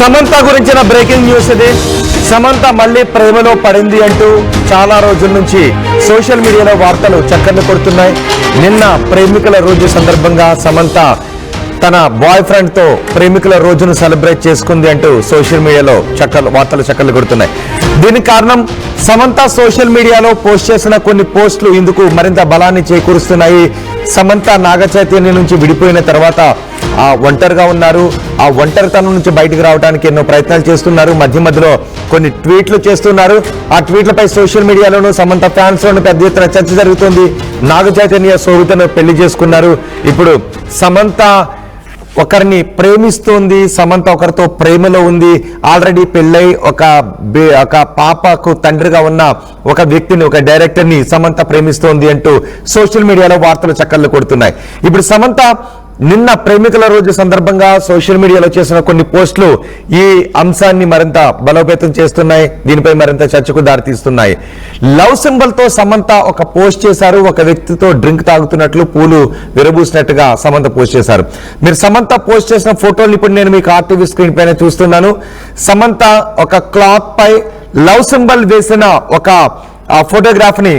సమంత గురించిన breaking news ఇది. సమంత మళ్ళీ ప్రేమలో పడింది అంటూ చాలా రోజుల నుంచి సోషల్ మీడియాలో వార్తలు చక్కర్లు కొడుతున్నాయి. నిన్న ప్రేమికుల రోజు సందర్భంగా సమంత తన బాయ్ ఫ్రెండ్ తో ప్రేమికుల రోజును సెలబ్రేట్ చేసుకుంది అంటూ సోషల్ మీడియాలో వార్తలు చక్కర్లు కొడుతున్నాయి. దీనికి కారణం సమంత సోషల్ మీడియాలో పోస్ట్ చేసిన కొన్ని పోస్టులు ఇందుకు మరింత బలాన్ని చేకూరుస్తున్నాయి. సమంత నాగ చైతన్య నుంచి విడిపోయిన తర్వాత ఒంటరిగా ఉన్నారు. ఆ ఒంటరితనం నుంచి బయటకు రావడానికి ఎన్నో ప్రయత్నాలు చేస్తున్నారు. మధ్యలో కొన్ని ట్వీట్లు చేస్తున్నారు. ఆ ట్వీట్లపై సోషల్ మీడియాలోనూ సమంత ఫ్యాన్స్ లోను పెద్ద ఎత్తున చర్చ జరుగుతుంది. నాగ చైతన్య సోహితను పెళ్లి చేసుకున్నారు. ఇప్పుడు సమంత ఒకరిని ప్రేమిస్తోంది. సమంత ఒకరితో ప్రేమలో ఉంది. ఆల్రెడీ పెళ్ళై ఒక పాపకు తండ్రిగా ఉన్న ఒక వ్యక్తిని, ఒక డైరెక్టర్ ని సమంత ప్రేమిస్తోంది అంటూ సోషల్ మీడియాలో వార్తలు చక్కర్లు కొడుతున్నాయి. ఇప్పుడు సమంత నిన్న ప్రేమికుల రోజు సందర్భంగా సోషల్ మీడియాలో చేసిన కొన్ని పోస్టులు ఈ అంశాన్ని మరింత బలోపేతం చేస్తున్నాయి. దీనిపై మరింత చర్చకు దారితీస్తున్నాయి. లవ్ సింబల్ తో సమంత ఒక పోస్ట్ చేశారు. ఒక వ్యక్తితో డ్రింక్ తాగుతున్నట్లు పూలు విరబూసినట్టుగా సమంత పోస్ట్ చేశారు. మీరు సమంత పోస్ట్ చేసిన ఫోటోలు ఇప్పుడు నేను మీకు ఆర్టీవీ స్క్రీన్ పైన చూస్తున్నాను. సమంత ఒక క్లాత్ పై లవ్ సింబల్ వేసిన ఒక ఫోటోగ్రాఫ్ ని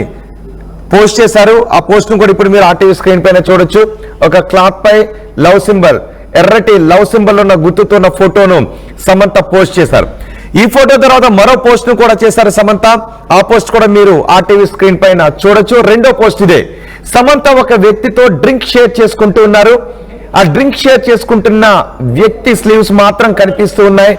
పోస్ట్ చేశారు. ఆ పోస్ట్ ను కూడా ఇప్పుడు మీరు ఆర్టీవీ స్క్రీన్ పైన చూడొచ్చు. ఒక క్లాత్ పై లవ్ సింబల్, ఎర్రటి లవ్ సింబల్ ఉన్న గుర్తుతో ఉన్న ఫోటోను సమంత పోస్ట్ చేశారు. ఈ ఫోటో తర్వాత మరో పోస్ట్ ను కూడా చేశారు సమంత. ఆ పోస్ట్ కూడా మీరు ఆర్టీవీ స్క్రీన్ పైన చూడొచ్చు. రెండో పోస్ట్ ఇదే. సమంత ఒక వ్యక్తితో డ్రింక్ షేర్ చేసుకుంటూ ఉన్నారు. ఆ డ్రింక్ షేర్ చేసుకుంటున్న వ్యక్తి స్లీవ్స్ మాత్రం కనిపిస్తూ ఉన్నాయి.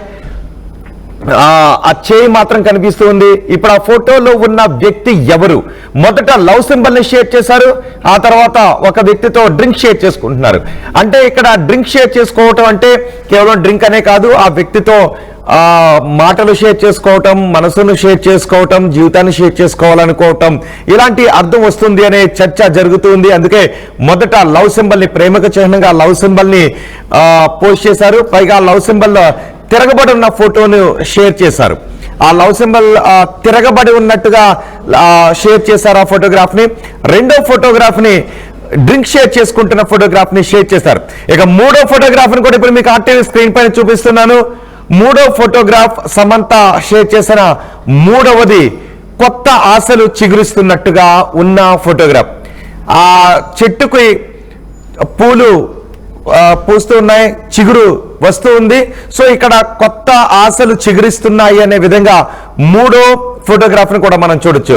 ఆ చేయి మాత్రం కనిపిస్తూ ఉంది. ఇప్పుడు ఆ ఫోటోలో ఉన్న వ్యక్తి ఎవరు? మొదట లవ్ సింబల్ ని షేర్ చేశారు. ఆ తర్వాత ఒక వ్యక్తితో డ్రింక్ షేర్ చేసుకుంటున్నారు. అంటే ఇక్కడ డ్రింక్ షేర్ చేసుకోవటం అంటే కేవలం డ్రింక్ అనే కాదు, ఆ వ్యక్తితో మాటలు షేర్ చేసుకోవటం, మనసును షేర్ చేసుకోవటం, జీవితాన్ని షేర్ చేసుకోవాలనుకోవటం, ఇలాంటి అర్థం వస్తుంది అనే చర్చ జరుగుతుంది. అందుకే మొదట లవ్ సింబల్ ని, ప్రేమకు చిహ్నంగా లవ్ సింబల్ ని పోస్ట్ చేశారు. పైగా లవ్ సింబల్ తిరగబడి ఉన్న ఫోటోను షేర్ చేశారు. ఆ లవ్ సింబల్ తిరగబడి ఉన్నట్టుగా షేర్ చేశారు ఆ ఫోటోగ్రాఫ్ ని. రెండో ఫోటోగ్రాఫ్ ని, డ్రింక్ షేర్ చేసుకుంటున్న ఫోటోగ్రాఫ్ ని షేర్ చేశారు. ఇక మూడో ఫోటోగ్రాఫ్ ని కూడా ఇప్పుడు మీకు ఆర్టీవీ స్క్రీన్ పైన చూపిస్తున్నాను. మూడో ఫోటోగ్రాఫ్ సమంత షేర్ చేసిన మూడవది కొత్త ఆశలు చిగురిస్తున్నట్టుగా ఉన్న ఫోటోగ్రాఫ్. ఆ చెట్టుకి పూలు పూస్తూ ఉన్నాయి, చిగురు వస్తూ ఉంది. సో ఇక్కడ కొత్త ఆశలు చిగురిస్తున్నాయి అనే విధంగా మూడో ఫోటోగ్రాఫ్ ని కూడా మనం చూడొచ్చు.